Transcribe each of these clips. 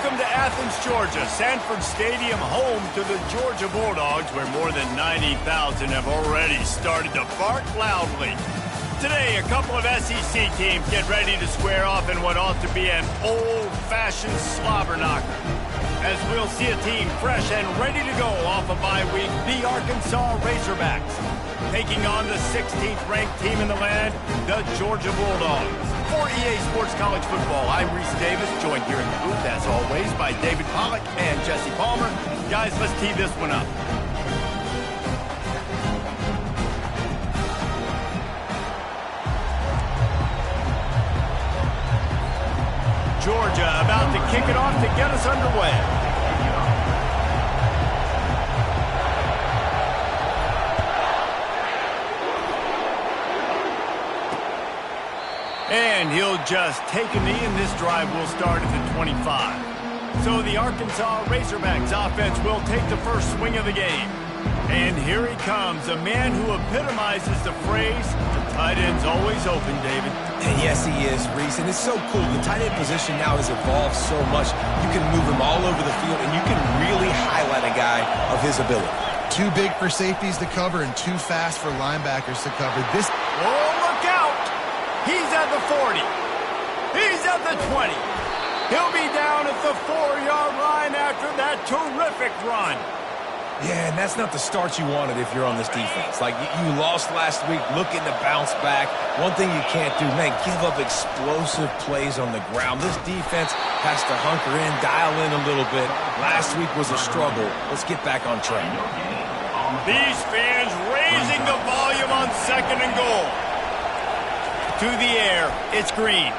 Welcome to Athens, Georgia, Sanford Stadium, home to the Georgia Bulldogs, where more than 90,000 have already started to bark loudly. Today, a couple of SEC teams get ready to square off in what ought to be an old-fashioned slobber knocker. As we'll see a team fresh and ready to go off a bye week, the Arkansas Razorbacks, taking on the 16th-ranked team in the land, the Georgia Bulldogs. For EA Sports College Football, I'm Reese Davis, joined here in the booth, as always, by David Pollack and Jesse Palmer. Guys, let's tee this one up. Georgia about to kick it off to get us underway. And he'll just take a knee, and this drive will start at the 25. So the Arkansas Razorbacks offense will take the first swing of the game. And here he comes, a man who epitomizes the phrase, the tight end's always open, David. And yes, he is, Reese, and it's so cool. The tight end position now has evolved so much. You can move him all over the field, and you can really highlight a guy of his ability. Too big for safeties to cover and too fast for linebackers to cover. Oh, look out! He's at the 40. He's at the 20. He'll be down at the 4-yard line after that terrific run. Yeah, and that's not the start you wanted if you're on this defense. Like, you lost last week, looking to bounce back. One thing you can't do, man, give up explosive plays on the ground. This defense has to hunker in, dial in a little bit. Last week was a struggle. Let's get back on track. These fans raising the volume on 2nd and goal. To the air, it's Green.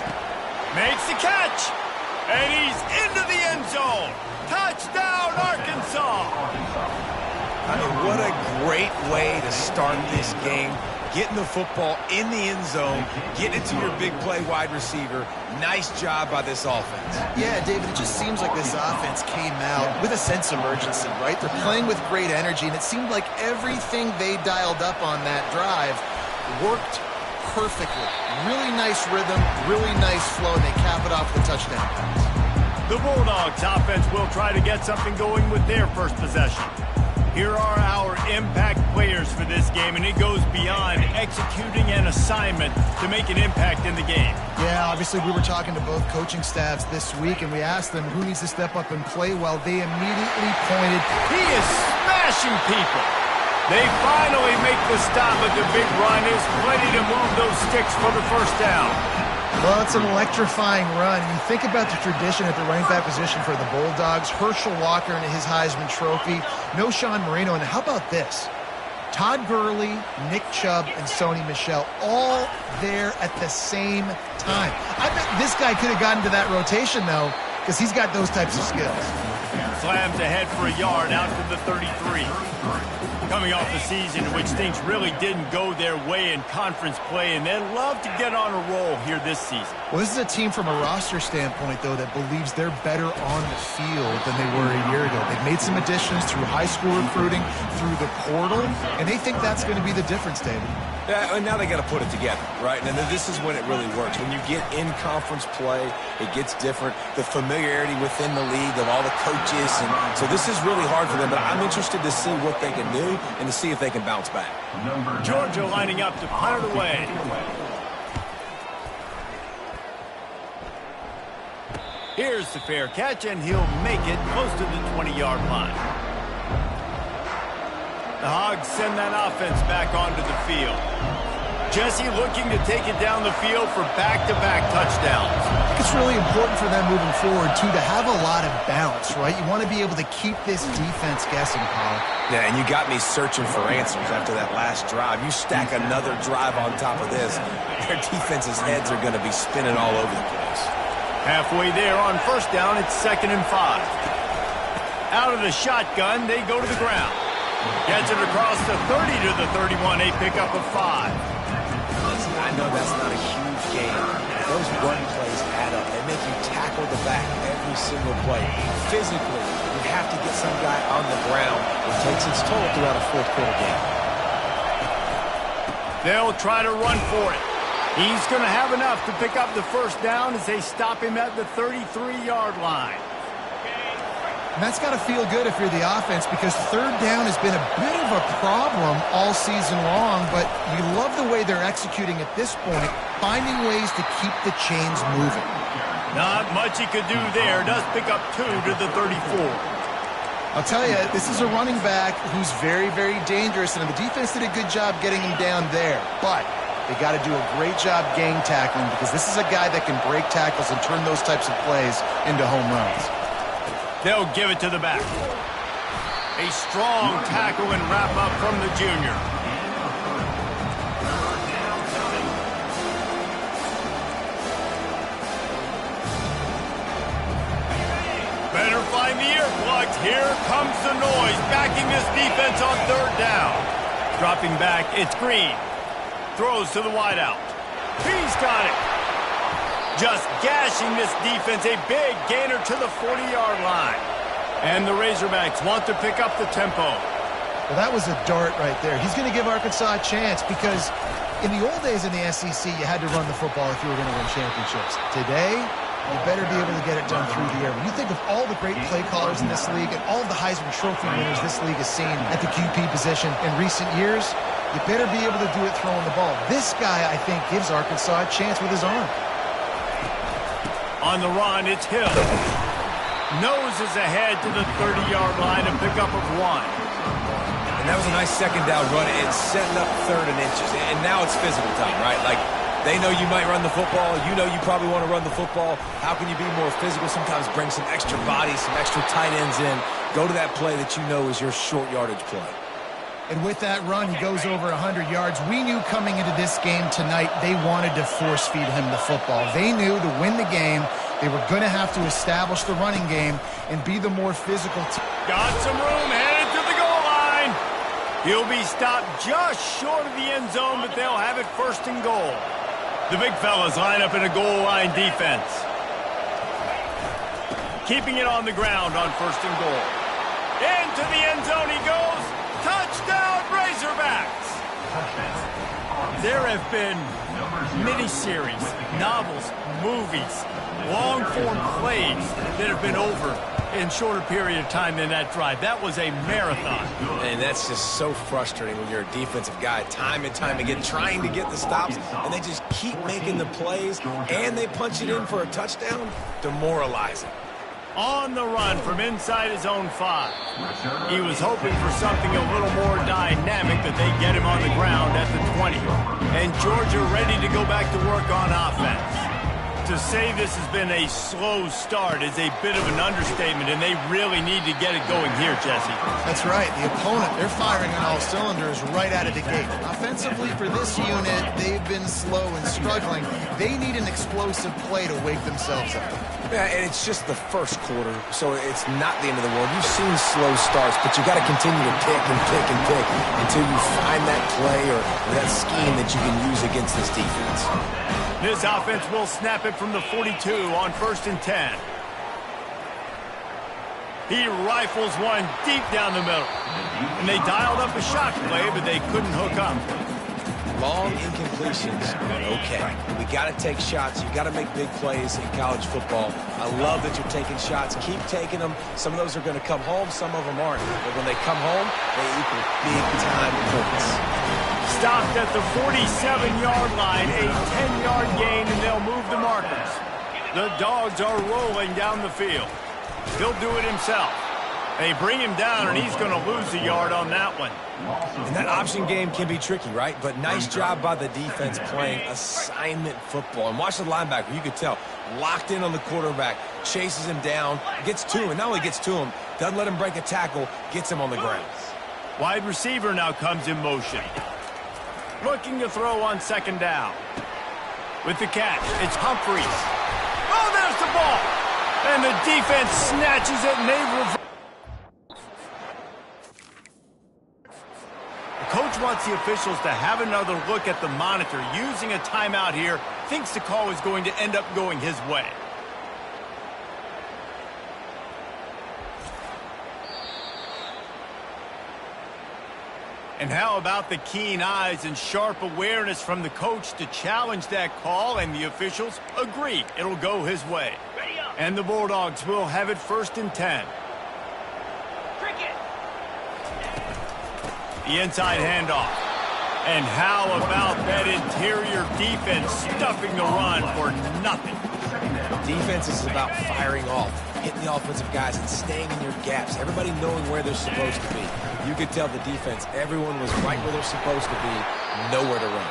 Makes the catch, and he's into the end zone. Touchdown, Arkansas! I mean, what a great way to start this game. Getting the football in the end zone, getting it to your big play wide receiver. Nice job by this offense. Yeah, David, it just seems like this offense came out with a sense of urgency, right? They're playing with great energy, and it seemed like everything they dialed up on that drive worked perfectly. Really nice rhythm, really nice flow, and they cap it off with the touchdown pass. The Bulldogs offense will try to get something going with their first possession. Here are our impact players for this game, and it goes beyond executing an assignment to make an impact in the game. Yeah, obviously we were talking to both coaching staffs this week, and we asked them who needs to step up and play well. They immediately pointed. He is smashing people. They finally make the stop, but the big run is plenty to move those sticks for the first down. Well, it's an electrifying run. You think about the tradition at the running back position for the Bulldogs. Herschel Walker and his Heisman Trophy. No Sean Marino. And how about this? Todd Gurley, Nick Chubb, and Sony Michel all there at the same time. I bet this guy could have gotten to that rotation, though, because he's got those types of skills. Slams ahead for a yard out to the 33. Coming off a season in which things really didn't go their way in conference play, and they'd love to get on a roll here this season. Well, this is a team from a roster standpoint, though, that believes they're better on the field than they were a year ago. They've made some additions through high school recruiting, through the portal, and they think that's going to be the difference, David. Yeah, and now they got to put it together, right? And this is when it really works. When you get in conference play, it gets different. The familiarity within the league of all the coaches, and so this is really hard for them. But I'm interested to see what they can do and to see if they can bounce back. Georgia lining up to punt it away. Here's the fair catch, and he'll make it close to the 20-yard line. The Hogs send that offense back onto the field. Jesse looking to take it down the field for back-to-back touchdowns. I think it's really important for them moving forward, too, to have a lot of bounce, right? You want to be able to keep this defense guessing, Pollack. Yeah, and you got me searching for answers after that last drive. You stack another drive on top of this, their defense's heads are going to be spinning all over the place. Halfway there on first down, it's 2nd and 5. Out of the shotgun, they go to the ground. Gets it across the 30 to the 31, a pickup of 5. Listen, I know that's not a huge game. Those run plays add up. They make you tackle the back every single play. Physically, you have to get some guy on the ground. It takes its toll throughout a fourth-quarter game. They'll try to run for it. He's going to have enough to pick up the first down as they stop him at the 33-yard line. And that's got to feel good if you're the offense, because third down has been a bit of a problem all season long, but you love the way they're executing at this point, finding ways to keep the chains moving. Not much he could do there. Does pick up 2 to the 34. I'll tell you, this is a running back who's very, very dangerous, and the defense did a good job getting him down there. But they got to do a great job gang tackling, because this is a guy that can break tackles and turn those types of plays into home runs. They'll give it to the back. A strong tackle and wrap up from the junior. Better find the earplugs. Here comes the noise, backing this defense on third down. Dropping back, it's Green. Throws to the wideout. He's got it. Just gashing this defense, a big gainer to the 40-yard line. And the Razorbacks want to pick up the tempo. Well, that was a dart right there. He's going to give Arkansas a chance, because in the old days in the SEC, you had to run the football if you were going to win championships. Today, you better be able to get it done through the air. When you think of all the great play callers in this league and all the Heisman Trophy winners this league has seen at the QP position in recent years, you better be able to do it throwing the ball. This guy, I think, gives Arkansas a chance with his arm. On the run, it's Hill. Noses ahead to the 30-yard line, a pickup of 1. And that was a nice second down run. It's setting up third and inches. And now it's physical time, right? Like, they know you might run the football. You know you probably want to run the football. How can you be more physical? Sometimes bring some extra bodies, some extra tight ends in. Go to that play that you know is your short yardage play. And with that run, he goes over 100 yards. We knew coming into this game tonight they wanted to force-feed him the football. They knew to win the game, they were going to have to establish the running game and be the more physical team. Got some room, headed to the goal line. He'll be stopped just short of the end zone, but they'll have it first and goal. The big fellas line up in a goal line defense. Keeping it on the ground on first and goal. Into the end zone he goes. Touchdown, Razorbacks! There have been miniseries, novels, movies, long-form plays that have been over in shorter period of time than that drive. That was a marathon. And that's just so frustrating when you're a defensive guy, time and time again, trying to get the stops, and they just keep making the plays, and they punch it in for a touchdown. Demoralizing. On the run from inside his own 5. He was hoping for something a little more dynamic, that they get him on the ground at the 20. And Georgia ready to go back to work on offense. To say this has been a slow start is a bit of an understatement, and they really need to get it going here, Jesse. That's right. The opponent, they're firing on all cylinders right out of the gate. Offensively for this unit, they've been slow and struggling. They need an explosive play to wake themselves up. Yeah, and it's just the first quarter, so it's not the end of the world. You've seen slow starts, but you got to continue to pick and pick and pick until you find that play or that scheme that you can use against this defense. This offense will snap it from the 42 on first and 10. He rifles one deep down the middle. And they dialed up a shot play, but they couldn't hook up. Long incompletions, but okay. We got to take shots. You got to make big plays in college football. I love that you're taking shots. Keep taking them. Some of those are going to come home. Some of them aren't. But when they come home, they equal big-time points. Stopped at the 47-yard line, a 10-yard gain, and they'll move the markers. The Dogs are rolling down the field. He'll do it himself. They bring him down, and he's going to lose a yard on that one. And that option game can be tricky, right? But nice job by the defense playing assignment football. And watch the linebacker. You could tell. Locked in on the quarterback. Chases him down. Gets to him. And not only gets to him, doesn't let him break a tackle. Gets him on the ground. Wide receiver now comes in motion. Looking to throw on second down. With the catch, it's Humphreys. Oh, there's the ball. And the defense snatches it, and they reverse. The coach wants the officials to have another look at the monitor. Using a timeout here, thinks the call is going to end up going his way. And how about the keen eyes and sharp awareness from the coach to challenge that call, and the officials agree it'll go his way. And the Bulldogs will have it first and 10. The inside handoff. And how about that interior defense stuffing the run for nothing? Defense is about firing off, hitting the offensive guys, and staying in your gaps. Everybody knowing where they're supposed to be. You could tell the defense, everyone was right where they're supposed to be, nowhere to run.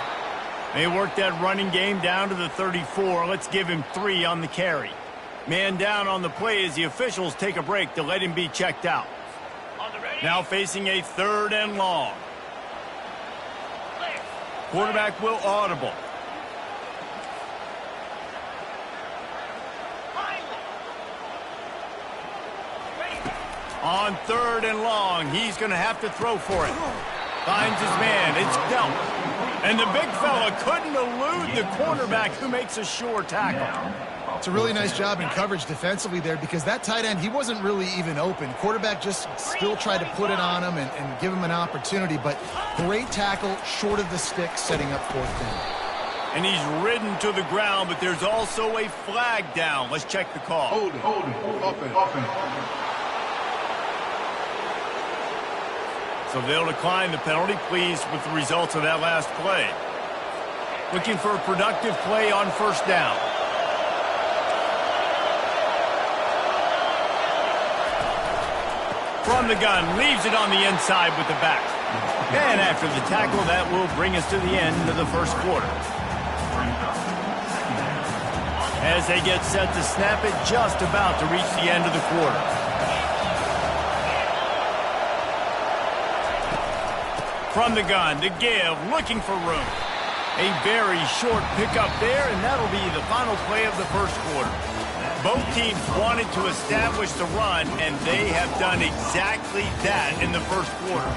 They worked that running game down to the 34. Let's give him 3 on the carry. Man down on the play as the officials take a break to let him be checked out. Now facing a 3rd and long. Quarterback will audible. On 3rd and long, he's going to have to throw for it. Finds his man. It's dealt. And the big fella couldn't elude the cornerback who makes a sure tackle. It's a really nice job in coverage defensively there because that tight end, he wasn't really even open. Quarterback just still tried to put it on him and give him an opportunity, but great tackle short of the stick, setting up 4th down. And he's ridden to the ground, but there's also a flag down. Let's check the call. Hold it. Offense. So they'll decline the penalty, pleased with the results of that last play. Looking for a productive play on 1st down. From the gun, leaves it on the inside with the back. And after the tackle, that will bring us to the end of the 1st quarter. As they get set to snap it, just about to reach the end of the quarter. From the gun, to give, looking for room. A very short pickup there, and that'll be the final play of the 1st quarter. Both teams wanted to establish the run, and they have done exactly that in the 1st quarter.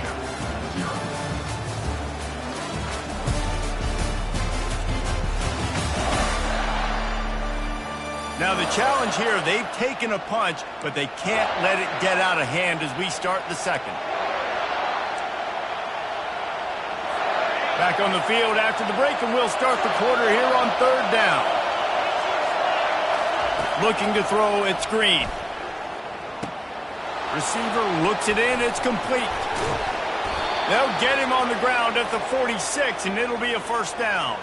Now the challenge here, they've taken a punch, but they can't let it get out of hand as we start the 2nd. Back on the field after the break, and we'll start the quarter here on 3rd down. Looking to throw, it's Green. Receiver looks it in, it's complete. They'll get him on the ground at the 46, and it'll be a 1st down.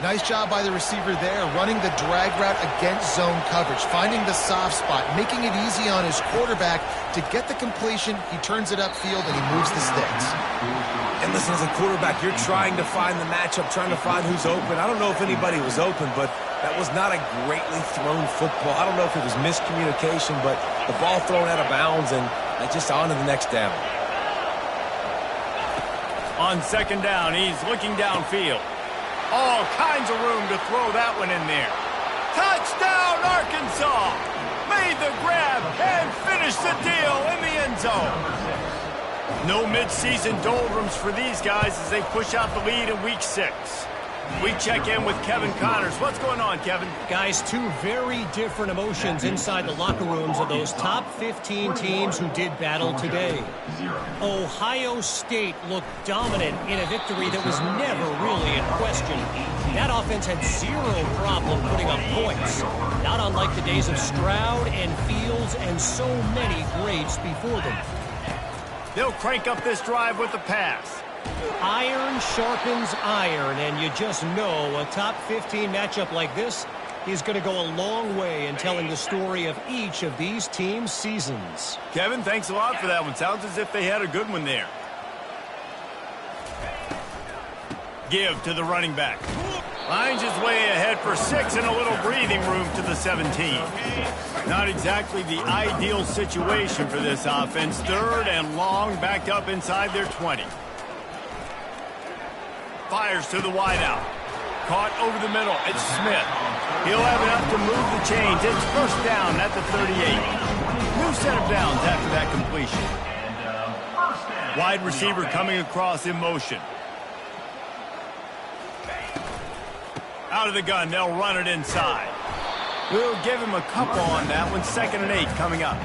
Nice job by the receiver there, running the drag route against zone coverage, finding the soft spot, making it easy on his quarterback to get the completion. He turns it upfield, and he moves the sticks. And listen, as a quarterback, you're trying to find the matchup, trying to find who's open. I don't know if anybody was open, but that was not a greatly thrown football. I don't know if it was miscommunication, but the ball thrown out of bounds, and just on to the next down. On 2nd down, he's looking downfield. All kinds of room to throw that one in there. Touchdown, Arkansas! Made the grab and finished the deal in the end zone. No midseason doldrums for these guys as they push out the lead in Week 6. We check in with Kevin Connors. What's going on, Kevin? Guys, 2 very different emotions inside the locker rooms of those top 15 teams who did battle today. Ohio State looked dominant in a victory that was never really in question. That offense had 0 problem putting up points, not unlike the days of Stroud and Fields and so many greats before them. They'll crank up this drive with the pass. Iron sharpens iron, and you just know a top 15 matchup like this is going to go a long way in telling the story of each of these teams' seasons. Kevin, thanks a lot for that one. Sounds as if they had a good one there. Give to the running back. Finds his way ahead for 6 and a little breathing room to the 17. Not exactly the ideal situation for this offense. 3rd and long, backed up inside their 20. Fires to the wideout. Caught over the middle. It's Smith. He'll have enough to move the chains. It's 1st down at the 38. New set of downs after that completion. Wide receiver coming across in motion. Out of the gun, they'll run it inside. We'll give him a couple on that one. 2nd and 8 coming up.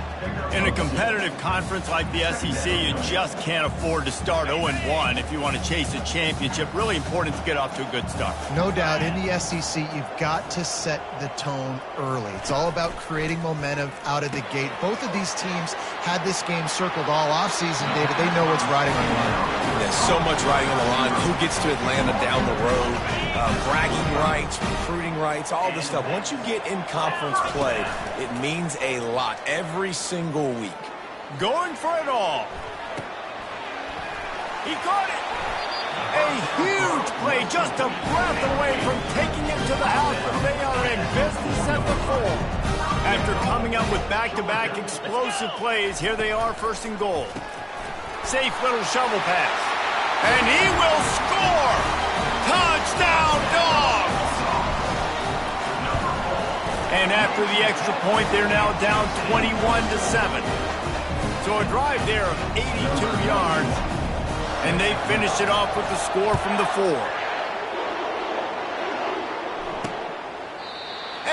In a competitive conference like the SEC, you just can't afford to start 0-1 if you want to chase a championship. Really important to get off to a good start. No doubt, in the SEC, you've got to set the tone early. It's all about creating momentum out of the gate. Both of these teams had this game circled all offseason, David. They know what's riding on the line. Yeah, So much riding on the line. Who gets to Atlanta down the road? Bragging rights, recruiting rights, all this stuff. Once you get in conference play, it means a lot every single week. Going for it all. He caught it. A huge play, just a breath away from taking it to the house, but they are in business at the 4. After coming up with back-to-back explosive plays, here they are, first and goal. Safe little shovel pass. And he will score! Touchdown, Dogs! And after the extra point, they're now down 21-7. So a drive there of 82 yards. And they finish it off with the score from the 4.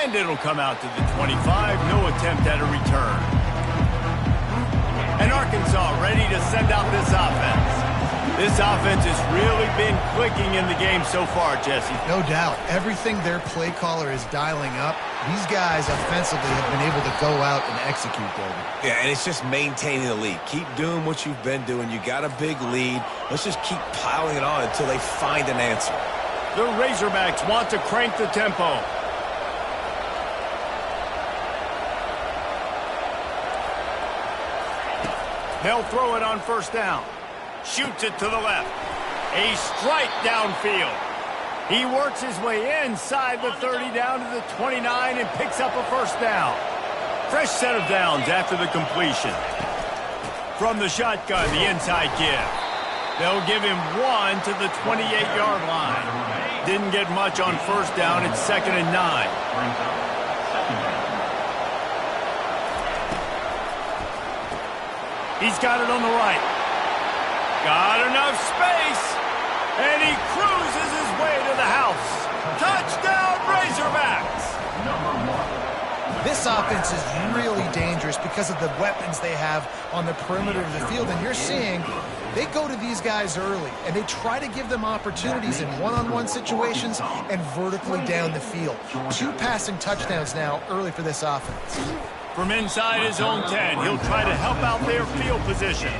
And it'll come out to the 25. No attempt at a return. And Arkansas ready to send out this offense. This offense has really been clicking in the game so far, Jesse. No doubt. Everything their play caller is dialing up, these guys offensively have been able to go out and execute, David. Yeah, and it's just maintaining the lead. Keep doing what you've been doing. You got a big lead. Let's just keep piling it on until they find an answer. The Razorbacks want to crank the tempo. They'll throw it on first down. Shoots it to the left. A strike downfield. He works his way inside the 30 down to the 29 and picks up a first down. Fresh set of downs after the completion. From the shotgun, the inside give. They'll give him 1 to the 28-yard line. Didn't get much on first down. It's 2nd and 9. He's got it on the right. Got enough space. And he cruises his way to the house. Touchdown, Razorbacks! This offense is really dangerous because of the weapons they have on the perimeter of the field. And you're seeing they go to these guys early, and they try to give them opportunities in one-on-one situations and vertically down the field. 2 passing touchdowns now early for this offense. From inside his own 10, he'll try to help out their field position.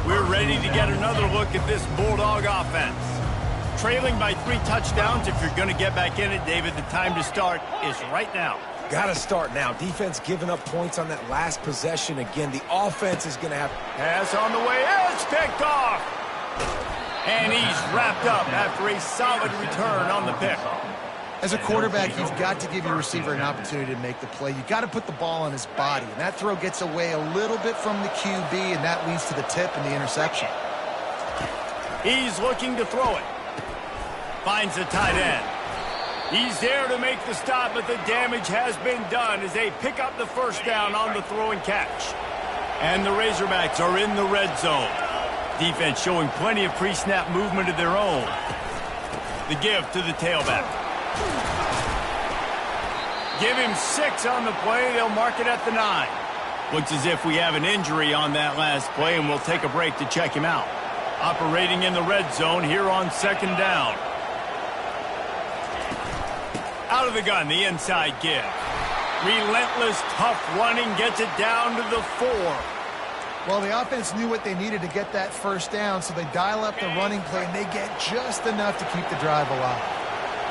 We're ready to get another look at this Bulldog offense. Trailing by 3 touchdowns. If you're going to get back in it, David, the time to start is right now. Got to start now. Defense giving up points on that last possession. Again, the offense is going to have... Pass on the way. It's picked off. And he's wrapped up after a solid return on the pick. As a quarterback, you've got to give your receiver an opportunity to make the play. You've got to put the ball on his body. And that throw gets away a little bit from the QB, and that leads to the tip and the interception. He's looking to throw it. Finds the tight end. He's there to make the stop, but the damage has been done as they pick up the first down on the throw and catch. And the Razorbacks are in the red zone. Defense showing plenty of pre-snap movement of their own. The give to the tailback. Give him 6 on the play. They'll mark it at the 9. Looks as if we have an injury on that last play, and we'll take a break to check him out. Operating in the red zone here on 2nd down. Out of the gun, the inside give. Relentless, tough running gets it down to the 4. Well, the offense knew what they needed to get that first down, so they dial up the running play, and they get just enough to keep the drive alive.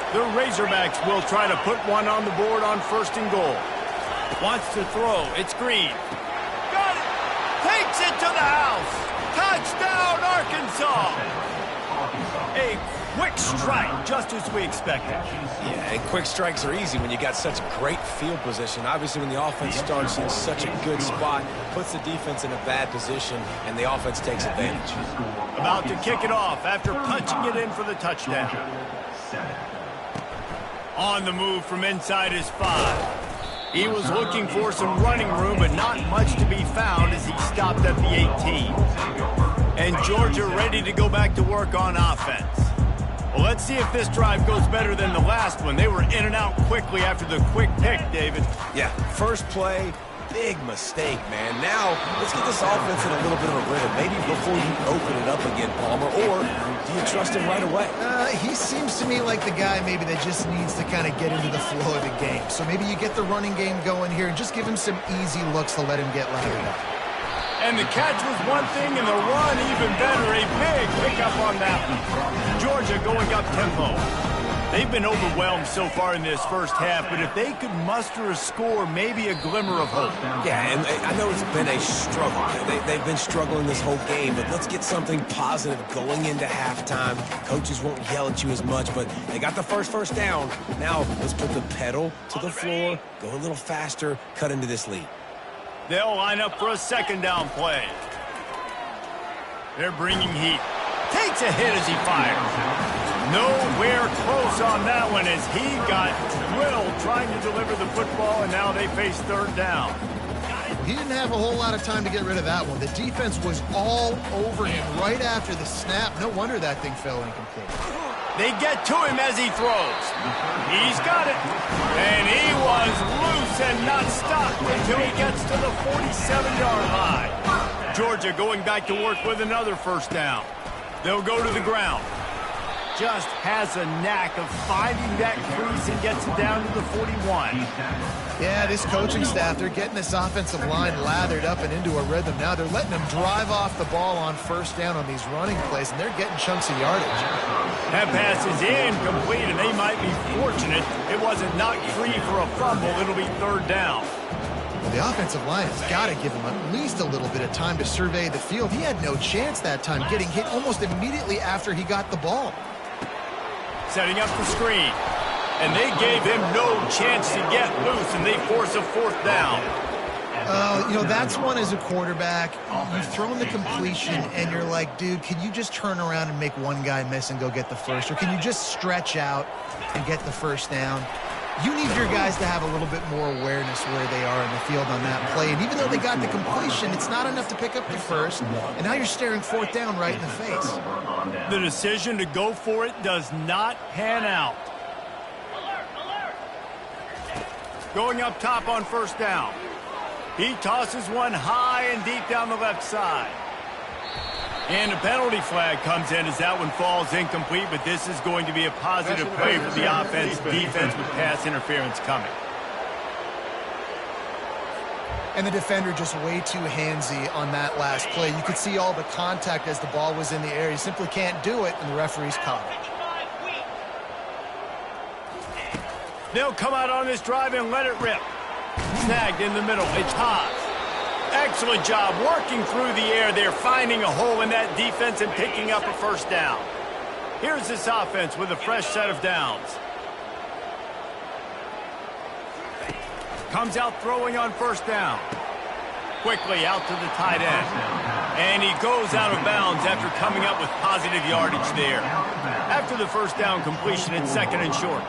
The Razorbacks will try to put one on the board on 1st and goal. Wants to throw. It's Green. Got it. Takes it to the house. Touchdown, Arkansas. A quick strike, just as we expected. Yeah, and quick strikes are easy when you got such great field position. Obviously, when the offense starts in such a good spot, puts the defense in a bad position, and the offense takes advantage. About to kick it off after punching it in for the touchdown. On the move from inside his 5. He was looking for some running room, but not much to be found as he stopped at the 18. And Georgia ready to go back to work on offense. Well, let's see if this drive goes better than the last one. They were in and out quickly after the quick pick, David. Yeah, first play, big mistake, man. Now, let's get this offense in a little bit of a rhythm. Maybe before you open it up again, Palmer, or do you trust him right away? He seems to me like the guy maybe that just needs to kind of get into the flow of the game. So maybe you get the running game going here and just give him some easy looks to let him get lathered up. And the catch was one thing, and the run even better. A big pickup on that one. Georgia going up tempo. They've been overwhelmed so far in this first half, but if they could muster a score, maybe a glimmer of hope. Yeah, and I know it's been a struggle. They've been struggling this whole game, but let's get something positive going into halftime. Coaches won't yell at you as much, but they got the first down. Now let's put the pedal to the floor, go a little faster, cut into this lead. They'll line up for a second down play. They're bringing heat. Takes a hit as he fires. Nowhere close on that one as he got drilled trying to deliver the football, and now they face third down. He didn't have a whole lot of time to get rid of that one. The defense was all over him right after the snap. No wonder that thing fell incomplete. They get to him as he throws. He's got it. And he was loose and not stopped until he gets to the 47-yard line. Georgia going back to work with another first down. They'll go to the ground. Just has a knack of finding that crease and gets it down to the 41. Yeah, this coaching staff, they're getting this offensive line lathered up and into a rhythm. Now they're letting them drive off the ball on first down on these running plays, and they're getting chunks of yardage. That pass is incomplete, and they might be fortunate it wasn't knocked free for a fumble. It'll be third down. Well, the offensive line has got to give him at least a little bit of time to survey the field. He had no chance that time, getting hit almost immediately after he got the ball. Setting up the screen. And they gave him no chance to get loose, and they force a fourth down. You know, that's one as a quarterback. You've thrown the completion, and you're like, dude, can you just turn around and make one guy miss and go get the first? Or can you just stretch out and get the first down? You need your guys to have a little bit more awareness where they are in the field on that play. And even though they got the completion, it's not enough to pick up the first. And now you're staring fourth down right in the face. The decision to go for it does not pan out. Going up top on first down. He tosses one high and deep down the left side. And a penalty flag comes in as that one falls incomplete, but this is going to be a positive play for the offense. Defense with pass interference coming. And the defender just way too handsy on that last play. You could see all the contact as the ball was in the air. He simply can't do it, and the referee's caught it. They'll come out on this drive and let it rip. Snagged in the middle. It's Haas. Excellent job working through the air. They're finding a hole in that defense and picking up a first down. Here's this offense with a fresh set of downs. Comes out throwing on first down. Quickly out to the tight end. And he goes out of bounds after coming up with positive yardage there. After the first down completion, it's second and short.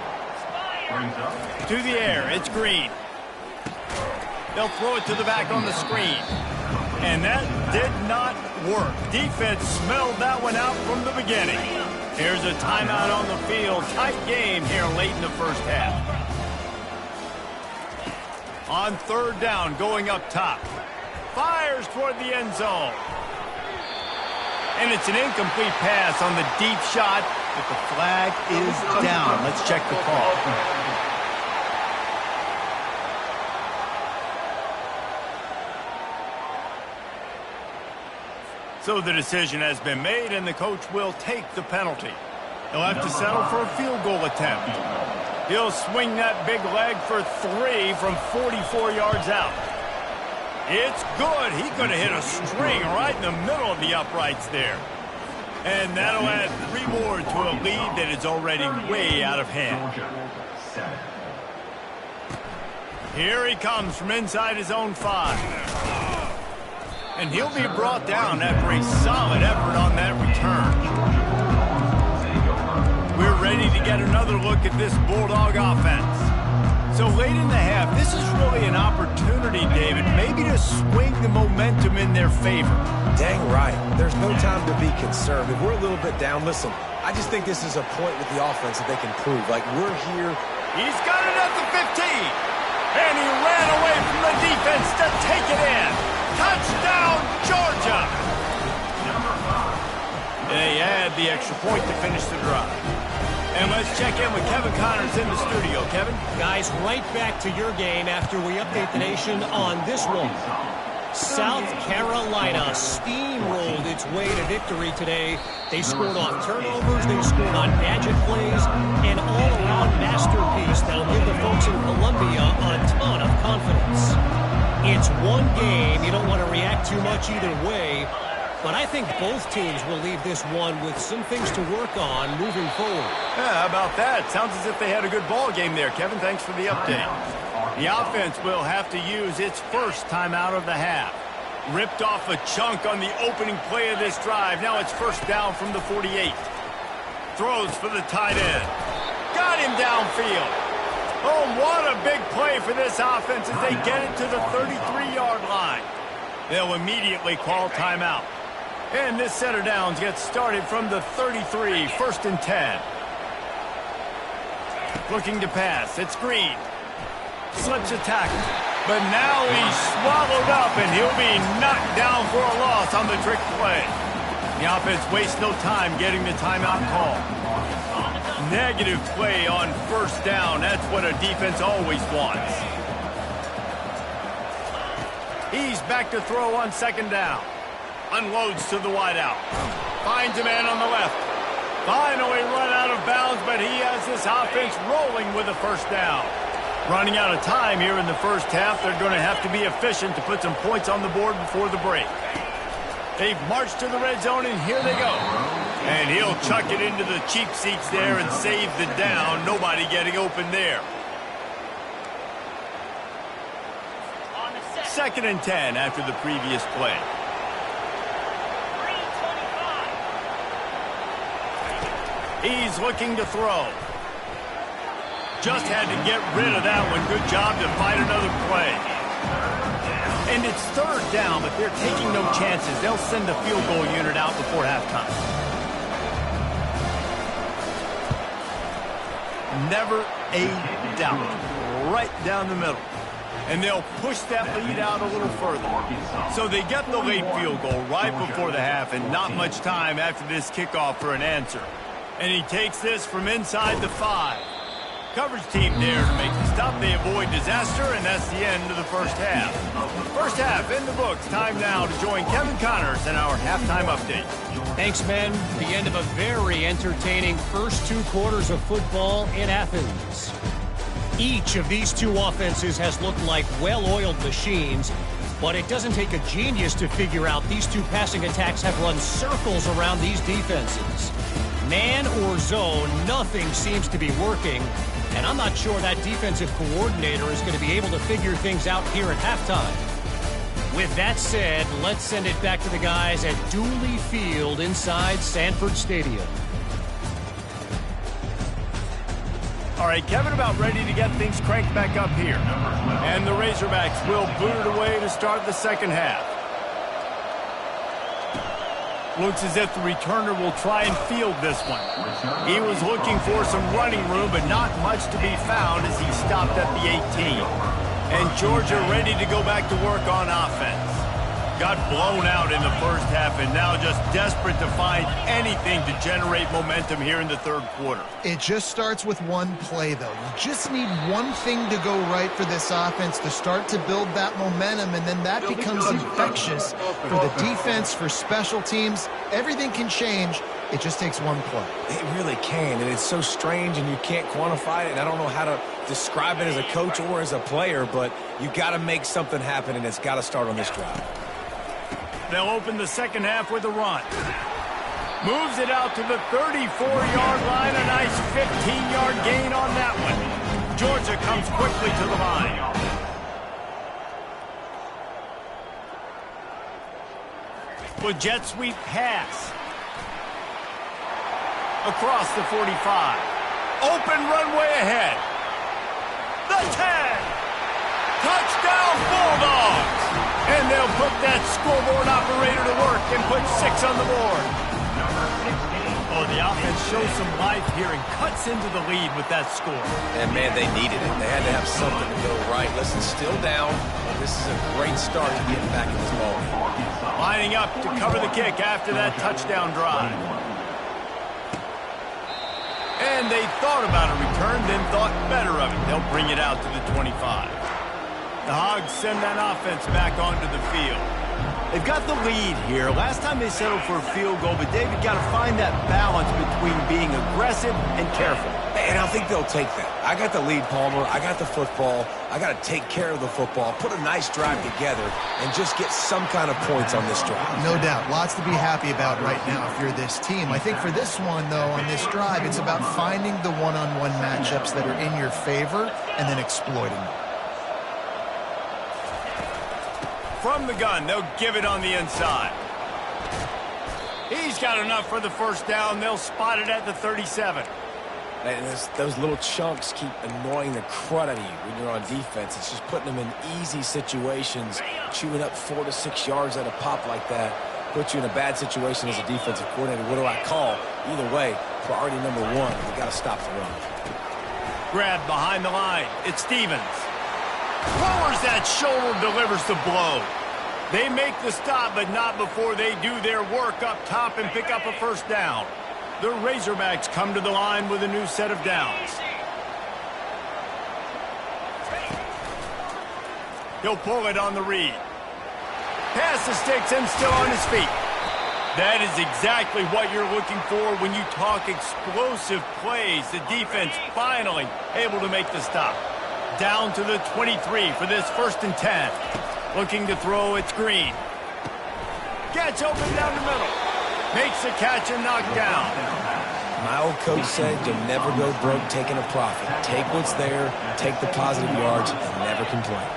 To the air, it's Green. They'll throw it to the back on the screen. And that did not work. Defense smelled that one out from the beginning. Here's a timeout on the field. Tight game here late in the first half. On third down, going up top. Fires toward the end zone. And it's an incomplete pass on the deep shot, but the flag is down. Let's check the call. So the decision has been made, and the coach will take the penalty. He'll have to settle for a field goal attempt. He'll swing that big leg for 3 from 44 yards out. It's good. He could have hit a string right in the middle of the uprights there. And that'll add 3 more to a lead that is already way out of hand. Here he comes from inside his own 5. And he'll be brought down after a solid effort on that return. We're ready to get another look at this Bulldog offense. So late in the half, this is really an opportunity, David, maybe to swing the momentum in their favor. Dang right. There's no time to be concerned. If we're a little bit down, listen, I just think this is a point with the offense that they can prove. Like, we're here. He's got it at the 15. And he ran away from the defense to take it in. Touchdown, Georgia! They add the extra point to finish the drive. And let's check in with Kevin Connors in the studio. Kevin? Guys, right back to your game after we update the nation on this one. South Carolina steamrolled its way to victory today. They scored off turnovers, they scored on gadget plays, an all-around masterpiece that'll give the folks in Columbia a ton of confidence. It's one game, you don't want to react too much either way, but I think both teams will leave this one with some things to work on moving forward. Yeah, how about that? Sounds as if they had a good ball game there. Kevin, thanks for the update. The offense will have to use its first timeout of the half. Ripped off a chunk on the opening play of this drive. Now it's first down from the 48. Throws for the tight end. Got him downfield. Oh, what a big play for this offense as they get it to the 33-yard line. They'll immediately call timeout. And this center downs gets started from the 33, first and 10. Looking to pass. It's Green. Slips a tackle. But now he's swallowed up, and he'll be knocked down for a loss on the trick play. The offense wastes no time getting the timeout call. Negative play on first down. That's what a defense always wants. He's back to throw on second down. Unloads to the wideout. Finds a man on the left. Finally run out of bounds, but he has this offense rolling with a first down. Running out of time here in the first half. They're going to have to be efficient to put some points on the board before the break. They've marched to the red zone, and here they go. And he'll chuck it into the cheap seats there and save the down. Nobody getting open there. Second and 10 after the previous play. He's looking to throw. Just had to get rid of that one. Good job to fight another play. And it's third down, but they're taking no chances. They'll send the field goal unit out before halftime. Never a doubt. Right down the middle. And they'll push that lead out a little further. So they get the late field goal right before the half, and not much time after this kickoff for an answer. And he takes this from inside the 5. Coverage team there to make the stop. They avoid disaster, and that's the end of the first half. First half in the books. Time now to join Kevin Connors in our halftime update. Thanks, men. The end of a very entertaining first 2 quarters of football in Athens. Each of these two offenses has looked like well-oiled machines, but it doesn't take a genius to figure out these two passing attacks have run circles around these defenses. Man or zone, nothing seems to be working, and I'm not sure that defensive coordinator is going to be able to figure things out here at halftime. With that said, let's send it back to the guys at Dooley Field inside Sanford Stadium. All right, Kevin, about ready to get things cranked back up here. And the Razorbacks will boot it away to start the second half. Looks as if the returner will try and field this one. He was looking for some running room, but not much to be found as he stopped at the 18. And Georgia ready to go back to work on offense. Got blown out in the first half and now just desperate to find anything to generate momentum here in the third quarter. It just starts with one play, though. You just need one thing to go right for this offense to start to build that momentum, and then that becomes infectious for the defense, for special teams. Everything can change. It just takes one play. It really can, and it's so strange, and you can't quantify it, and I don't know how to describe it as a coach or as a player, but you got to make something happen, and it's got to start on this drive. They'll open the second half with a run. Moves it out to the 34-yard line. A nice 15-yard gain on that one. Georgia comes quickly to the line. With jet sweep pass. Across the 45. Open runway ahead. The 10. Touchdown Bulldogs. And they'll put that scoreboard operator to work and put 6 on the board. Oh, the offense shows some life here and cuts into the lead with that score. And, man, they needed it. They had to have something to go right. Listen, still down. This is a great start to getting back in this ball game. Lining up to cover the kick after that touchdown drive. And they thought about a return, then thought better of it. They'll bring it out to the 25. The Hogs send that offense back onto the field. They've got the lead here. Last time they settled for a field goal, but David got to find that balance between being aggressive and careful. And I think they'll take that. I got the lead, Palmer. I got the football. I got to take care of the football, put a nice drive together, and just get some kind of points on this drive. No doubt. Lots to be happy about right now if you're this team. I think for this one, though, on this drive, it's about finding the one-on-one matchups that are in your favor and then exploiting them. From the gun, they'll give it on the inside. He's got enough for the first down. They'll spot it at the 37. And those little chunks keep annoying the crud out of you when you're on defense. It's just putting them in easy situations, chewing up 4 to 6 yards at a pop like that. Puts you in a bad situation as a defensive coordinator. What do I call? Either way, priority number one, we got to stop the run. Grabbed behind the line. It's Stevens. Lowers that shoulder, delivers the blow. They make the stop, but not before they do their work up top and pick up a first down. The Razorbacks come to the line with a new set of downs. He'll pull it on the read. Pass the sticks and still on his feet. That is exactly what you're looking for when you talk explosive plays. The defense finally able to make the stop. Down to the 23 for this 1st and 10. Looking to throw, it's Green. Gets open down the middle. Makes the catch and knocked down. My old coach said you'll never go broke taking a profit. Take what's there, take the positive yards, and never complain.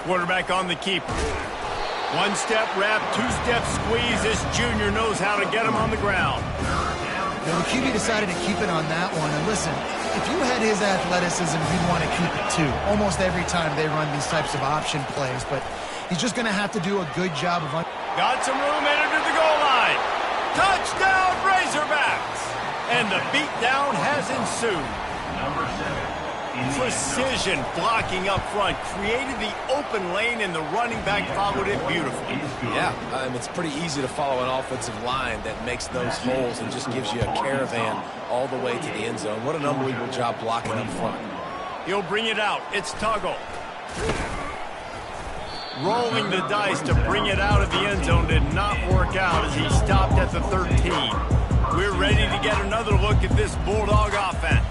Quarterback on the keeper. 1-step wrap, 2-step squeeze. This junior knows how to get him on the ground. Now, the QB decided to keep it on that one. And listen, if you had his athleticism, you'd want to keep it too. Almost every time they run these types of option plays. But he's just going to have to do a good job of... Got some room, headed to the goal line. Touchdown, Razorbacks! And the beatdown has ensued. Number 7. Precision blocking up front. Created the open lane, and the running back followed it beautifully. Yeah, it's pretty easy to follow an offensive line that makes those holes and just gives you a caravan all the way to the end zone. What an unbelievable job blocking up front. He'll bring it out. It's Tuggle. Rolling the dice to bring it out of the end zone did not work out as he stopped at the 13. We're ready to get another look at this Bulldog offense.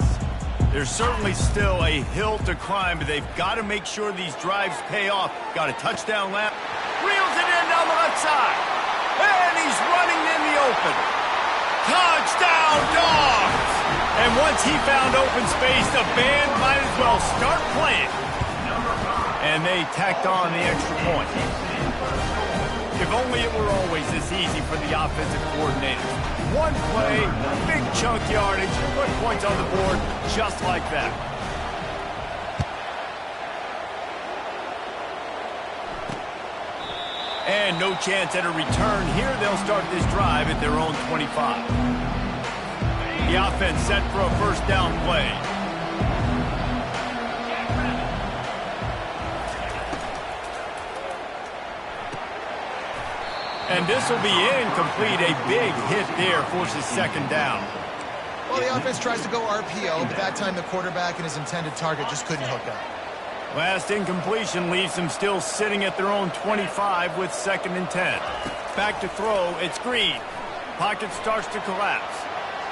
There's certainly still a hill to climb, but they've got to make sure these drives pay off. Got a touchdown lap. Reels it in down the left side. And he's running in the open. Touchdown, Dogs! And once he found open space, the band might as well start playing. And they tacked on the extra point. If only it were always this easy for the offensive coordinator. One play, big chunk yardage, put points on the board just like that. And no chance at a return here. They'll start this drive at their own 25. The offense set for a first down play. And this will be incomplete. A big hit there forces second down. Well, the offense tries to go RPO, but that time the quarterback and his intended target just couldn't hook up. Last incompletion leaves them still sitting at their own 25 with 2nd and 10. Back to throw, it's Green. Pocket starts to collapse.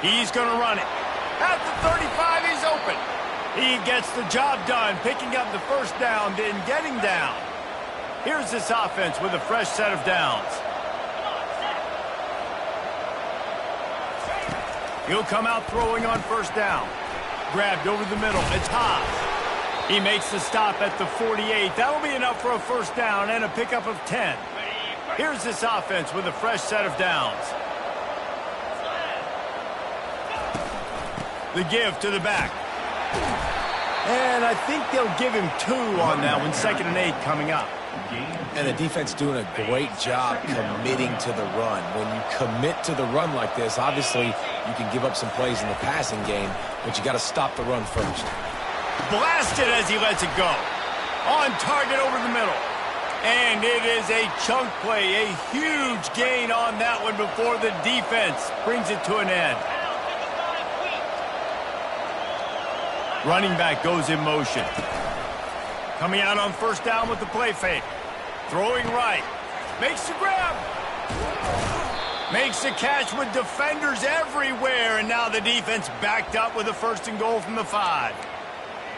He's going to run it. At the 35, he's open. He gets the job done, picking up the first down, then getting down. Here's this offense with a fresh set of downs. He'll come out throwing on first down. Grabbed over the middle. It's Haas. He makes the stop at the 48. That'll be enough for a first down and a pickup of 10. Here's this offense with a fresh set of downs. The give to the back. And I think they'll give him 2 on that one. 2nd and 8 coming up. And the defense doing a great job committing to the run. When you commit to the run like this, obviously you can give up some plays in the passing game, but you got to stop the run first. Blasted as he lets it go. On target over the middle. And it is a chunk play, a huge gain on that one before the defense brings it to an end. Running back goes in motion. Coming out on first down with the play fake. Throwing right. Makes the grab. Makes the catch with defenders everywhere. And now the defense backed up with a 1st and goal from the 5.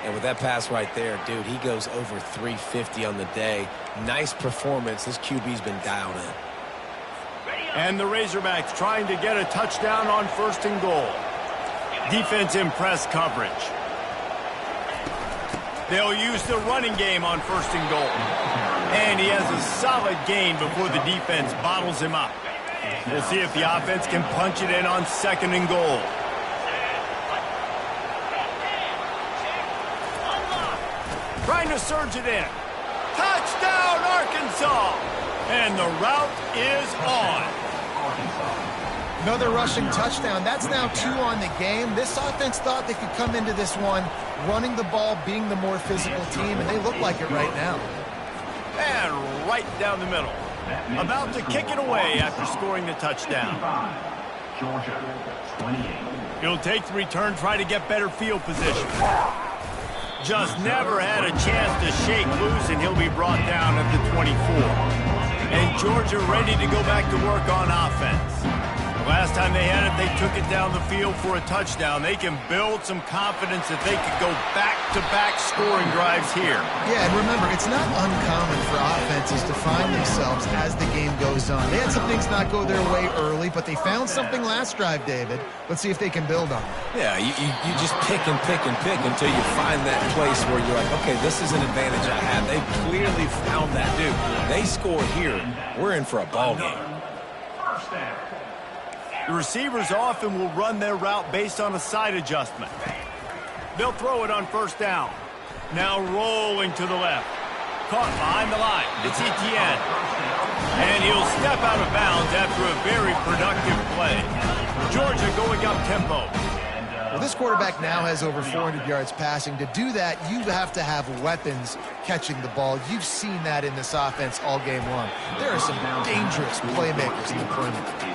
And with that pass right there, dude, he goes over 350 on the day. Nice performance. This QB's been dialed in. And the Razorbacks trying to get a touchdown on 1st and goal. Defense in press coverage. They'll use the running game on 1st and goal. And he has a solid gain before the defense bottles him up. We'll see if the offense can punch it in on 2nd and goal. Trying to surge it in. Touchdown, Arkansas! And the route is on. Another rushing touchdown. That's now 2 on the game. This offense thought they could come into this one running the ball, being the more physical team, and they look like it right now. And right down the middle. About to kick it away after scoring the touchdown. Georgia 28. He'll take the return, try to get better field position. Just never had a chance to shake loose, and he'll be brought down at the 24. And Georgia ready to go back to work on offense. The last time they had it, they took it down the field for a touchdown. They can build some confidence that they could go back-to-back scoring drives here. Yeah, and remember, it's not uncommon for offenses to find themselves as the game goes on. They had some things not go their way early, but they found something last drive, David. Let's see if they can build on it. Yeah, you just pick and pick and pick until you find that place where you're like, okay, this is an advantage I have. They clearly found that, dude. They score here. We're in for a ball game. The receivers often will run their route based on a side adjustment. They'll throw it on 1st down. Now rolling to the left. Caught behind the line. It's Etienne. And he'll step out of bounds after a very productive play. Georgia going up tempo. Well, this quarterback now has over 400 yards passing. To do that, you have to have weapons catching the ball. You've seen that in this offense all game long. There are some dangerous playmakers in the perimeter.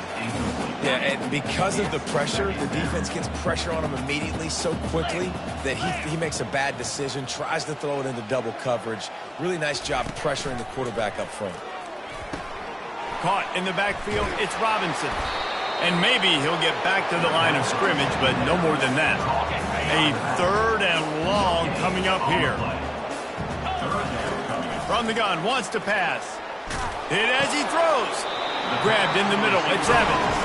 Yeah, and because of the pressure, the defense gets pressure on him immediately so quickly that he makes a bad decision, tries to throw it into double coverage. Really nice job pressuring the quarterback up front. Caught in the backfield, it's Robinson. And maybe he'll get back to the line of scrimmage, but no more than that. A 3rd and long coming up here. From the gun, wants to pass. Hit as he throws. Grabbed in the middle, it's Evans.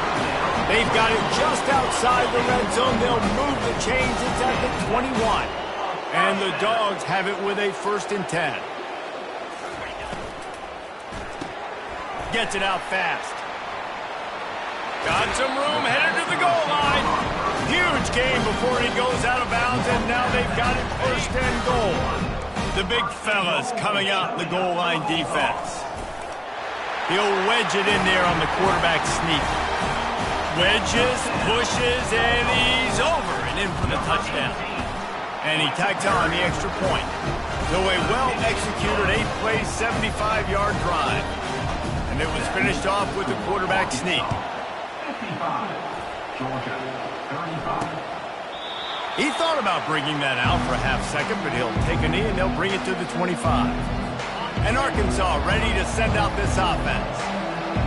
They've got it just outside the red zone. They'll move the chains. It's at the 21. And the Dogs have it with a 1st and 10. Gets it out fast. Got some room, headed to the goal line. Huge gain before he goes out of bounds, and now they've got it 1st and goal. The big fellas coming out in the goal line defense. He'll wedge it in there on the quarterback sneak. Wedges, pushes, and he's over and in for the touchdown. And he tags on the extra point. So a well-executed 8-play, 75-yard drive. And it was finished off with the quarterback sneak. Georgia 35. He thought about bringing that out for a half second, but he'll take a knee and they'll bring it to the 25. And Arkansas ready to send out this offense.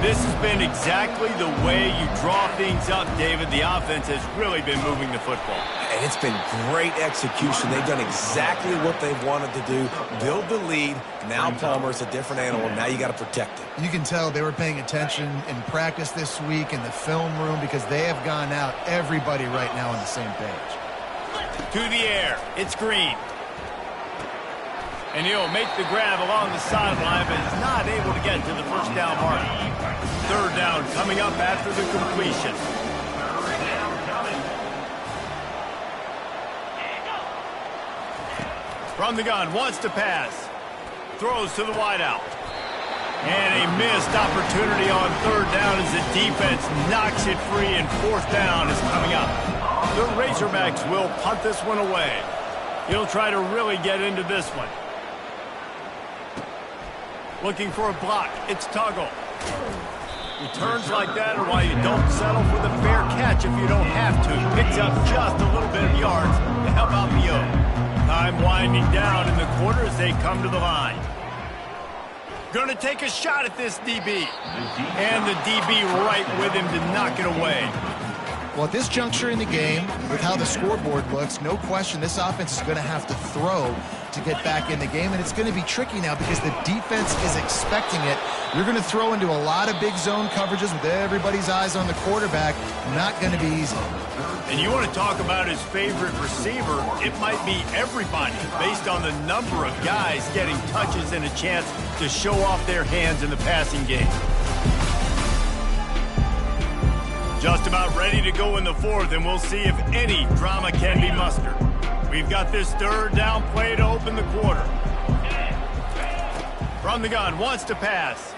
This has been exactly the way you draw things up, David. The offense has really been moving the football. And it's been great execution. They've done exactly what they've wanted to do. Build the lead. Now Palmer's a different animal. Now you got to protect it. You can tell they were paying attention in practice this week in the film room because they have gone out, everybody right now on the same page. To the air. It's Green. And he'll make the grab along the sideline, but is not able to get to the 1st down mark. 3rd down coming up after the completion. From the gun, wants to pass. Throws to the wideout. And a missed opportunity on 3rd down as the defense knocks it free, and 4th down is coming up. The Razorbacks will punt this one away. He'll try to really get into this one. Looking for a block. It's Tuggle. Returns like that are why you don't settle for the fair catch if you don't have to. Picks up just a little bit of yards to help out the O. Time winding down in the quarter as they come to the line. Going to take a shot at this DB. And the DB right with him to knock it away. Well, at this juncture in the game, with how the scoreboard looks, no question this offense is going to have to throw to get back in the game, and it's going to be tricky now because the defense is expecting it. You're going to throw into a lot of big zone coverages with everybody's eyes on the quarterback. Not going to be easy. And you want to talk about his favorite receiver, it might be everybody based on the number of guys getting touches and a chance to show off their hands in the passing game. Just about ready to go in the fourth, and we'll see if any drama can be mustered. We've got this third down play to open the quarter. From the gun, wants to pass.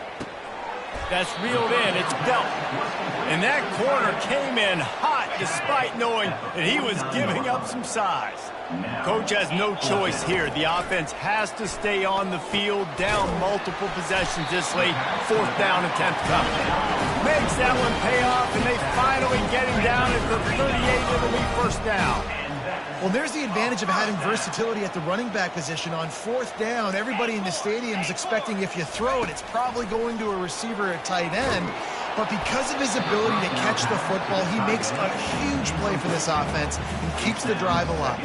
That's reeled in, it's dealt. And that corner came in hot despite knowing that he was giving up some size. Coach has no choice here. The offense has to stay on the field, down multiple possessions this late. Fourth down attempt coming. Makes that one pay off, and they finally get him down at the 38. It'll be first down. Well, there's the advantage of having versatility at the running back position. On fourth down, everybody in the stadium is expecting if you throw it, it's probably going to a receiver at tight end. But because of his ability to catch the football, he makes a huge play for this offense and keeps the drive alive.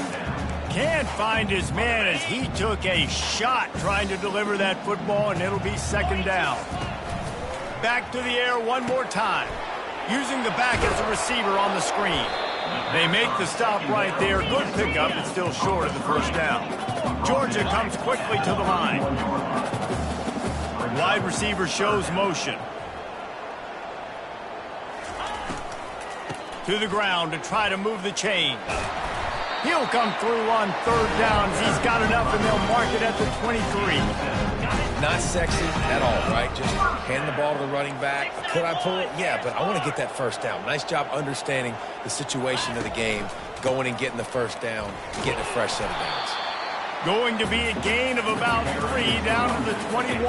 Can't find his man as he took a shot trying to deliver that football, and it'll be second down. Back to the air one more time. Using the back as a receiver on the screen. They make the stop right there. Good pickup, but still short of the first down. Georgia comes quickly to the line. Wide receiver shows motion. To the ground to try to move the chain. He'll come through on third downs. He's got enough, and they'll mark it at the 23. Not sexy at all, right? Just hand the ball to the running back. Could I pull it? Yeah, but I want to get that first down. Nice job understanding the situation of the game, going and getting the first down, getting a fresh set of downs. Going to be a gain of about 3 down to the 21.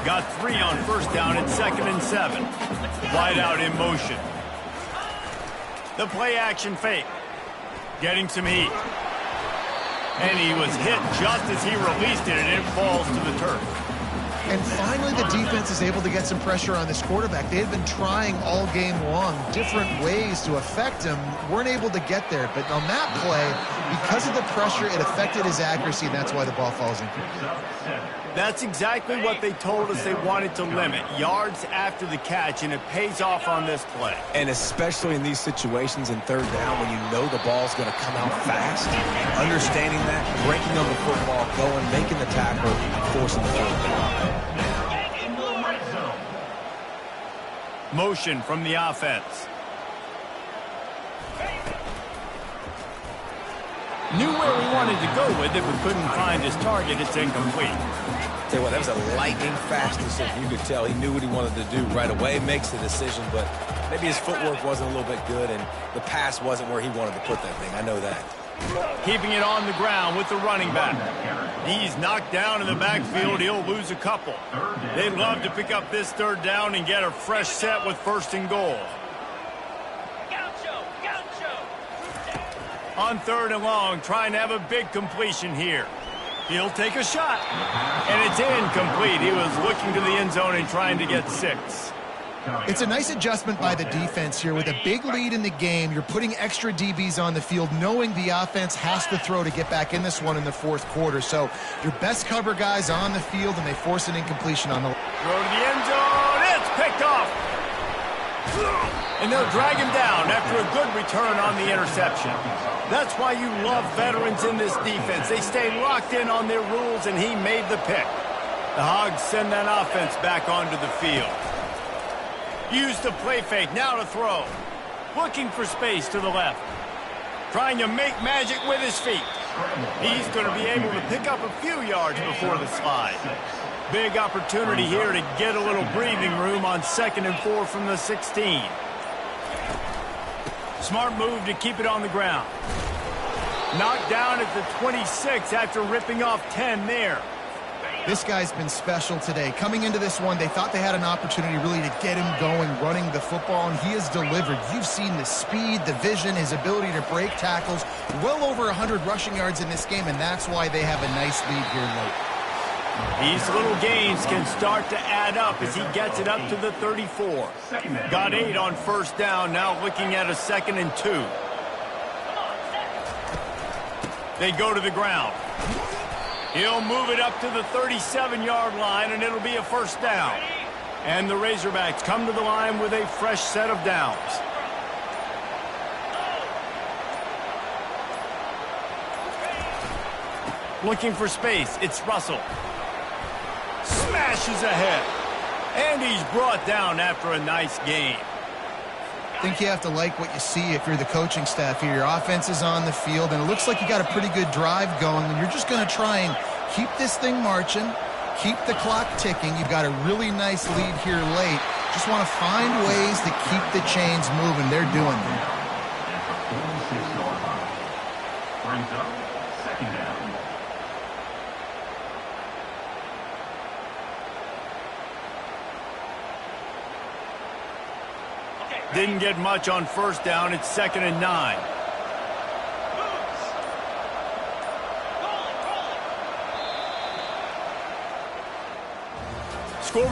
Got 3 on first down at 2nd and 7. Wide out in motion. The play action fake. Getting some heat. And he was hit just as he released it, and it falls to the turf. And finally, the defense is able to get some pressure on this quarterback. They had been trying all game long different ways to affect him. Weren't able to get there. But on that play, because of the pressure, it affected his accuracy, and that's why the ball falls incomplete. That's exactly what they told us they wanted to limit. Yards after the catch, and it pays off on this play. And especially in these situations in third down when you know the ball's going to come out fast, understanding that, breaking on the football, going, making the tackle, forcing the fourth down. Motion from the offense. Knew where we wanted to go with it, but couldn't find his target. It's incomplete. Tell you what, that was a lightning fast decision. You could tell he knew what he wanted to do right away, makes the decision, but maybe his footwork wasn't a little bit good, and the pass wasn't where he wanted to put that thing. I know that. Keeping it on the ground with the running back. He's knocked down in the backfield. He'll lose a couple. They'd love to pick up this third down and get a fresh set with first and goal. On third and long, trying to have a big completion here. He'll take a shot. And it's incomplete. He was looking to the end zone and trying to get 6. It's a nice adjustment by the defense here. With a big lead in the game, you're putting extra DBs on the field, knowing the offense has to throw to get back in this one in the fourth quarter. So your best cover guys on the field, and they force an incompletion on the... Throw to the end zone. It's picked off. And they'll drag him down after a good return on the interception. That's why you love veterans in this defense. They stay locked in on their rules, and he made the pick. The Hogs send that offense back onto the field. Use the play fake, now to throw. Looking for space to the left. Trying to make magic with his feet. He's going to be able to pick up a few yards before the slide. Big opportunity here to get a little breathing room on 2nd and 4 from the 16. Smart move to keep it on the ground. Knocked down at the 26 after ripping off 10 there. This guy's been special today. Coming into this one, they thought they had an opportunity really to get him going, running the football, and he has delivered. You've seen the speed, the vision, his ability to break tackles. Well over 100 rushing yards in this game, and that's why they have a nice lead here late. These little gains can start to add up as he gets it up to the 34. Got 8 on first down, now looking at a 2nd and 2. They go to the ground. He'll move it up to the 37-yard line, and it'll be a first down. And the Razorbacks come to the line with a fresh set of downs. Looking for space, it's Russell. Smashes ahead. And he's brought down after a nice game. I think you have to like what you see if you're the coaching staff here. Your offense is on the field, and it looks like you got a pretty good drive going, and you're just going to try and keep this thing marching, keep the clock ticking. You've got a really nice lead here late. Just want to find ways to keep the chains moving. They're doing it. Brings up 2nd down. Didn't get much on first down. It's 2nd and 9.